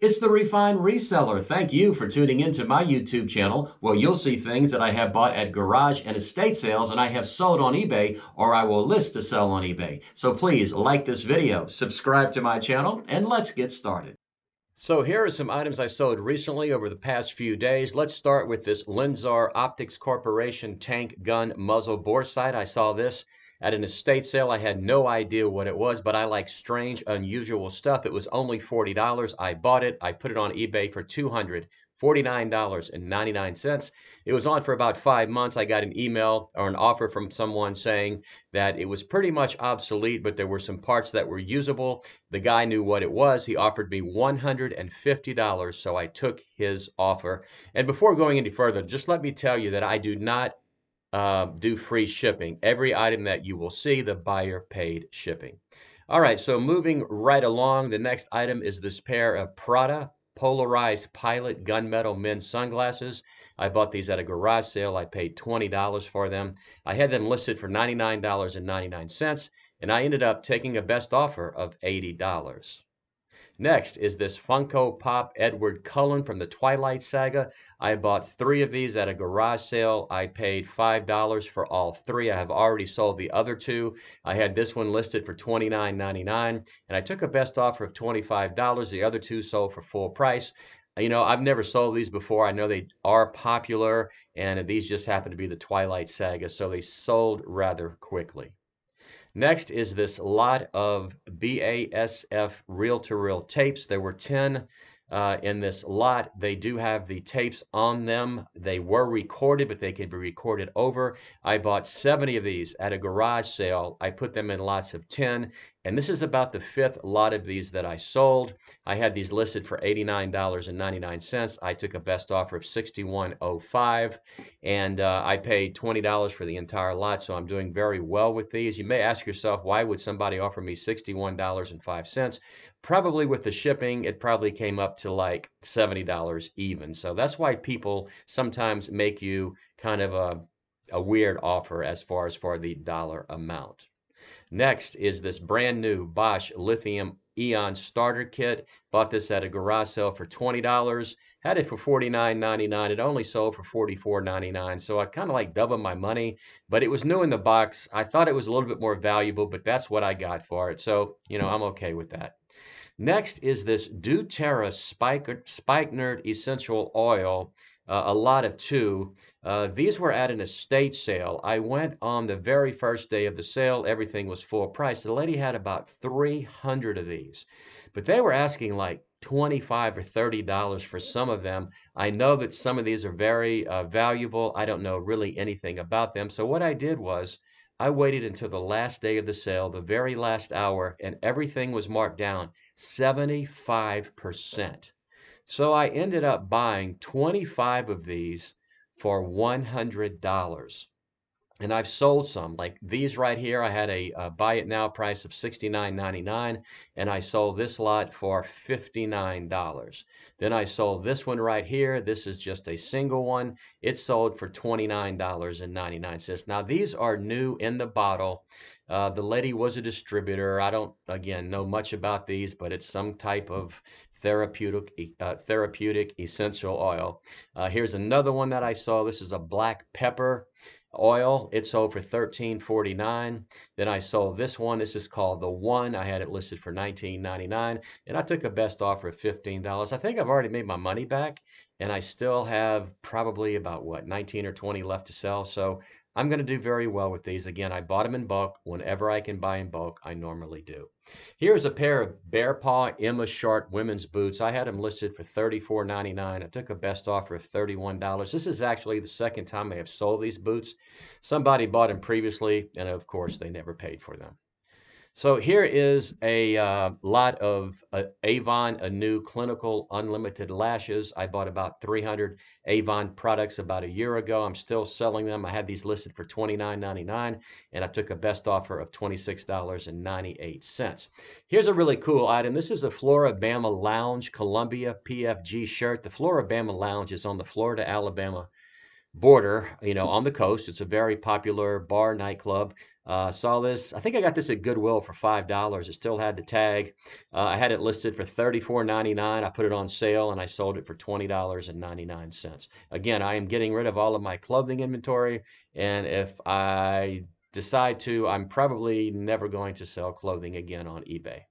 It's the Refined Reseller. Thank you for tuning in to my YouTube channel, where you'll see things that I have bought at garage and estate sales and I have sold on eBay, or I will list to sell on eBay. So please like this video, subscribe to my channel, and let's get started. So here are some items I sold recently over the past few days. Let's start with this Lenzar Optics Corporation tank gun muzzle bore sight. I saw this at an estate sale. I had no idea what it was, but I like strange, unusual stuff. It was only $40. I bought it. I put it on eBay for $249.99. It was on for about 5 months. I got an email or an offer from someone saying that it was pretty much obsolete, but there were some parts that were usable. The guy knew what it was. He offered me $150, so I took his offer. And before going any further, just let me tell you that I do not do free shipping. Every item that you will see, the buyer paid shipping. All right, so moving right along, the next item is this pair of Prada Polarized Pilot Gunmetal men's sunglasses. I bought these at a garage sale. I paid $20 for them. I had them listed for $99.99, and I ended up taking a best offer of $80. Next is this Funko Pop Edward Cullen from the Twilight Saga. I bought 3 of these at a garage sale. I paid $5 for all 3. I have already sold the other 2. I had this one listed for $29.99, and I took a best offer of $25. The other 2 sold for full price. You know, I've never sold these before. I know they are popular, and these just happen to be the Twilight Saga, so they sold rather quickly. Next is this lot of BASF reel-to-reel tapes. There were 10 in this lot. They do have the tapes on them. They were recorded, but they could be recorded over. I bought 70 of these at a garage sale. I put them in lots of 10, and this is about the 5th lot of these that I sold. I had these listed for $89.99. I took a best offer of $61.05, and I paid $20 for the entire lot, so I'm doing very well with these. You may ask yourself, why would somebody offer me $61.05? Probably with the shipping, it probably came up to like $70 even. So that's why people sometimes make you kind of a weird offer as far as for the dollar amount. Next is this brand new Bosch Lithium Eon starter kit. Bought this at a garage sale for $20. Had it for $49.99. It only sold for $44.99. So I kind of like doubled my money, but it was new in the box. I thought it was a little bit more valuable, but that's what I got for it. So, you know, I'm okay with that. Next is this doTERRA Spikenard Essential Oil, a lot of 2. These were at an estate sale. I went on the very first day of the sale. Everything was full price. The lady had about 300 of these, but they were asking like $25 or $30 for some of them. I know that some of these are very valuable. I don't know really anything about them. So what I did was I waited until the last day of the sale, the very last hour, and everything was marked down 75%. So I ended up buying 25 of these for $100. And I've sold some, like these right here. I had a buy it now price of $69.99, and I sold this lot for $59. Then I sold this one right here. This is just a single one. It sold for $29.99. Now these are new in the bottle. The lady was a distributor. I don't, again, know much about these, but it's some type of therapeutic essential oil. Here's another one that I saw. This is a black pepper oil. It sold for $13.49. Then I sold this one. This is called the One. I had it listed for $19.99, and I took a best offer of $15. I think I've already made my money back, and I still have probably about what, 19 or 20 left to sell. So I'm going to do very well with these. Again, I bought them in bulk. Whenever I can buy in bulk, I normally do. Here's a pair of Bearpaw Emma Sharp women's boots. I had them listed for $34.99. I took a best offer of $31. This is actually the second time I have sold these boots. Somebody bought them previously, and of course, they never paid for them. So here is a lot of Avon Anew Clinical Unlimited Lashes. I bought about 300 Avon products about a year ago. I'm still selling them. I had these listed for $29.99, and I took a best offer of $26.98. Here's a really cool item. This is a Flora Bama Lounge Columbia PFG shirt. The Flora Bama Lounge is on the Florida-Alabama border, on the coast. It's a very popular bar nightclub. Saw this. I think I got this at Goodwill for $5. It still had the tag. I had it listed for $34.99. I put it on sale and I sold it for $20.99. Again, I am getting rid of all of my clothing inventory, and if I decide to, I'm probably never going to sell clothing again on eBay.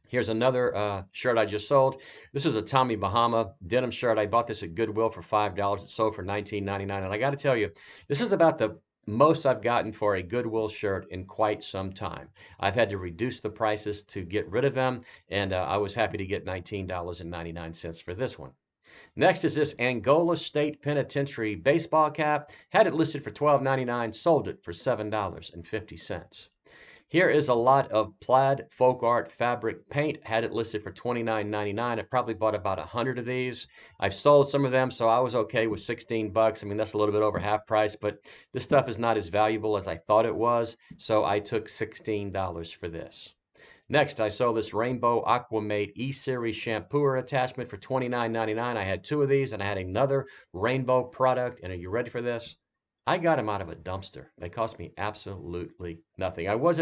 Here's another shirt I just sold. This is a Tommy Bahama denim shirt. I bought this at Goodwill for $5. It sold for $19.99. And I got to tell you, this is about the most I've gotten for a Goodwill shirt in quite some time. I've had to reduce the prices to get rid of them, and I was happy to get $19.99 for this one. Next is this Angola State Penitentiary baseball cap. Had it listed for $12.99, sold it for $7.50. Here is a lot of plaid folk art fabric paint. Had it listed for $29.99. I probably bought about 100 of these. I've sold some of them, so I was okay with 16 bucks. I mean, that's a little bit over half price, but this stuff is not as valuable as I thought it was, so I took $16 for this. Next, I saw this Rainbow Aquamate E-Series shampooer attachment for $29.99. I had two of these, and I had another rainbow product. And are you ready for this? I got them out of a dumpster. They cost me absolutely nothing. I was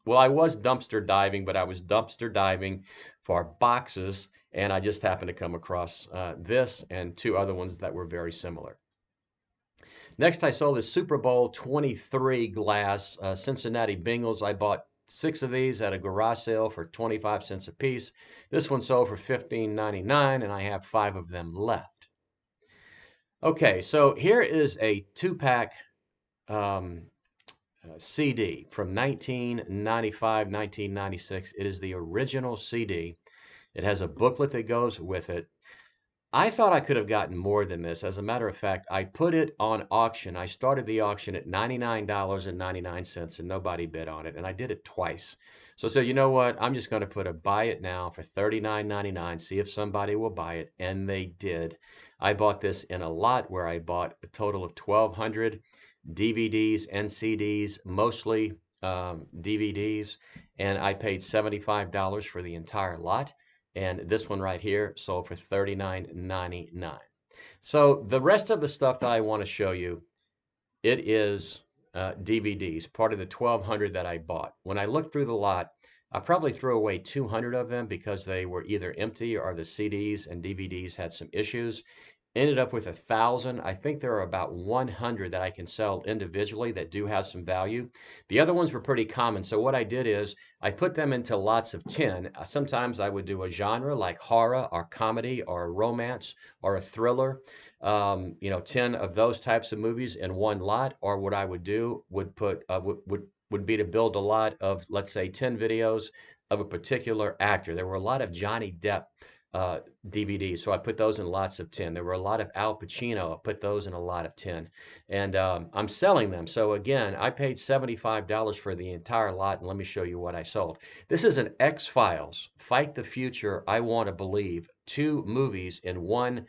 dumpster diving, but I was dumpster diving for boxes, and I just happened to come across this and two other ones that were very similar. Next, I saw this Super Bowl 23 glass Cincinnati Bengals. I bought 6 of these at a garage sale for 25 cents a piece. This one sold for $15.99, and I have 5 of them left. Okay, so here is a 2-pack CD from 1995, 1996. It is the original CD. It has a booklet that goes with it. I thought I could have gotten more than this. As a matter of fact, I put it on auction. I started the auction at $99.99 and nobody bid on it. And I did it twice. So I said, you know what? I'm just going to put a buy it now for $39.99, see if somebody will buy it. And they did. I bought this in a lot where I bought a total of 1,200 DVDs and CDs, mostly DVDs. And I paid $75 for the entire lot. And this one right here sold for $39.99. So the rest of the stuff that I want to show you, it is DVDs, part of the 1,200 that I bought. When I looked through the lot, I probably threw away 200 of them because they were either empty or the CDs and DVDs had some issues. Ended up with 1,000. I think there are about 100 that I can sell individually that do have some value. The other ones were pretty common. So what I did is I put them into lots of 10. Sometimes I would do a genre like horror or comedy or a romance or a thriller. 10 of those types of movies in one lot. Or what I would do would put would be to build a lot of, let's say, 10 videos of a particular actor. There were a lot of Johnny Depp DVDs, so I put those in lots of 10. There were a lot of Al Pacino. I put those in a lot of 10. And I'm selling them. So again, I paid $75 for the entire lot, and let me show you what I sold. This is an X-Files, Fight the Future, I Want to Believe, 2 movies in one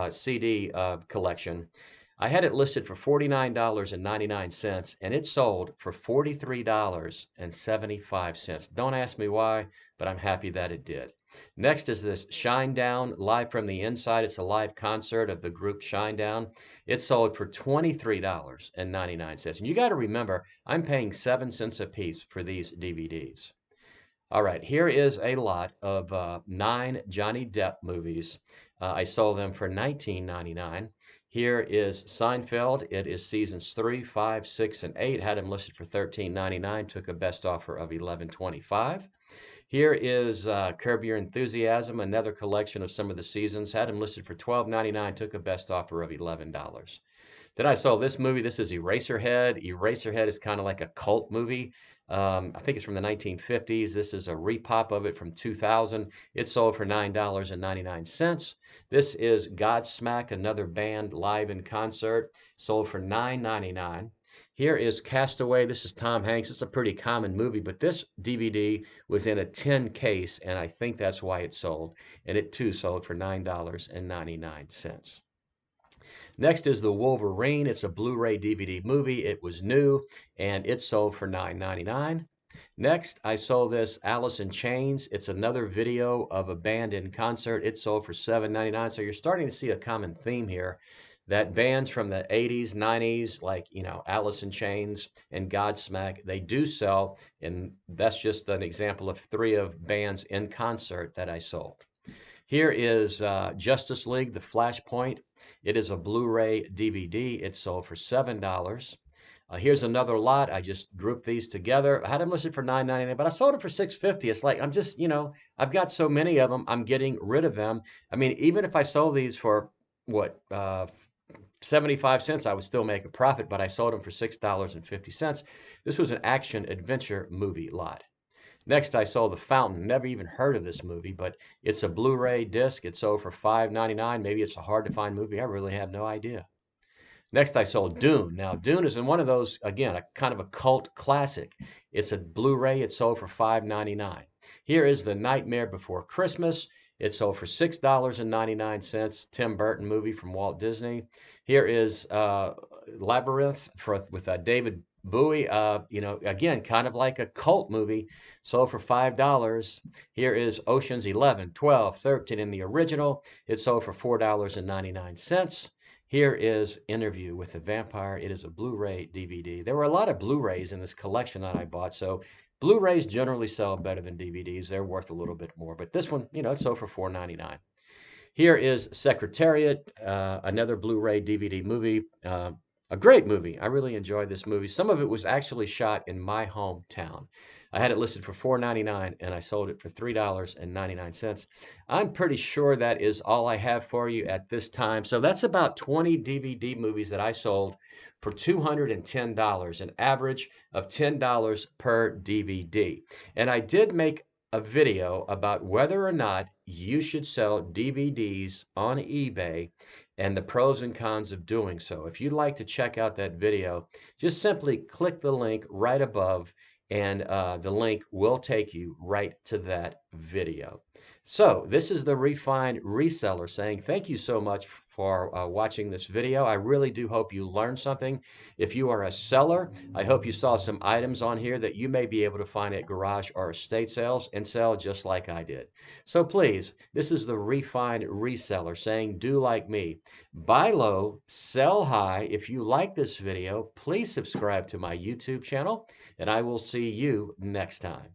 CD collection. I had it listed for $49.99, and it sold for $43.75. Don't ask me why, but I'm happy that it did. Next is this Shinedown Live from the Inside. It's a live concert of the group Shinedown. It sold for $23.99. And you got to remember, I'm paying 7 cents a piece for these DVDs. All right, here is a lot of 9 Johnny Depp movies. I sold them for $19.99. Here is Seinfeld. It is seasons 3, 5, 6, and 8. Had them listed for $13.99. Took a best offer of $11.25. Here is Curb Your Enthusiasm, another collection of some of the seasons. Had them listed for $12.99. Took a best offer of $11. Then I saw this movie. This is Eraserhead. Eraserhead is kind of like a cult movie. I think it's from the 1950s. This is a repop of it from 2000. It sold for $9.99. This is Godsmack, another band live in concert. Sold for $9.99. Here is Castaway. This is Tom Hanks. It's a pretty common movie, but this DVD was in a tin case, and I think that's why it sold. And it too sold for $9.99. Next is the Wolverine. It's a Blu-ray DVD movie. It was new, and it sold for $9.99. Next, I sold this Allison Chains. It's another video of a band in concert. It sold for $7.99. So you're starting to see a common theme here. that bands from the 80s, 90s, like, Allison Chains and Godsmack, they do sell. And that's just an example of 3 of bands in concert that I sold. Here is Justice League, The Flashpoint. It is a Blu-ray DVD. It sold for $7. Here's another lot. I just grouped these together. I had them listed for $9.99, but I sold them for $6.50. It's like I'm just, I've got so many of them. I'm getting rid of them. I mean, even if I sold these for what 75 cents, I would still make a profit, but I sold them for $6.50. This was an action adventure movie lot. Next, I sold The Fountain. Never even heard of this movie, but it's a Blu-ray disc. It sold for $5.99. Maybe it's a hard to find movie. I really have no idea. Next, I sold Dune. Now, Dune is in one of those, again, a kind of a cult classic. It's a Blu-ray. It sold for $5.99. Here is The Nightmare Before Christmas. It sold for $6.99. Tim Burton movie from Walt Disney. Here is Labyrinth with David Bowie. Again, kind of like a cult movie. Sold for $5. Here is Ocean's 11, 12, 13 in the original. It sold for $4.99. Here is Interview with the Vampire. It is a Blu-ray DVD. There were a lot of Blu-rays in this collection that I bought, so Blu-rays generally sell better than DVDs. They're worth a little bit more, but this one, it sold for $4.99. Here is Secretariat, another Blu-ray DVD movie. A great movie. I really enjoyed this movie. Some of it was actually shot in my hometown. I had it listed for $4.99 and I sold it for $3.99. I'm pretty sure that is all I have for you at this time. So that's about 20 DVD movies that I sold for $210, an average of $10 per DVD. And I did make a video about whether or not you should sell DVDs on eBay and the pros and cons of doing so. If you'd like to check out that video, just simply click the link right above and the link will take you right to that video. So this is the Refined Reseller saying thank you so much for watching this video. I really do hope you learned something. If you are a seller, I hope you saw some items on here that you may be able to find at garage or estate sales and sell just like I did. So please, this is the Refined Reseller saying do like me. Buy low, sell high. If you like this video, please subscribe to my YouTube channel and I will see you next time.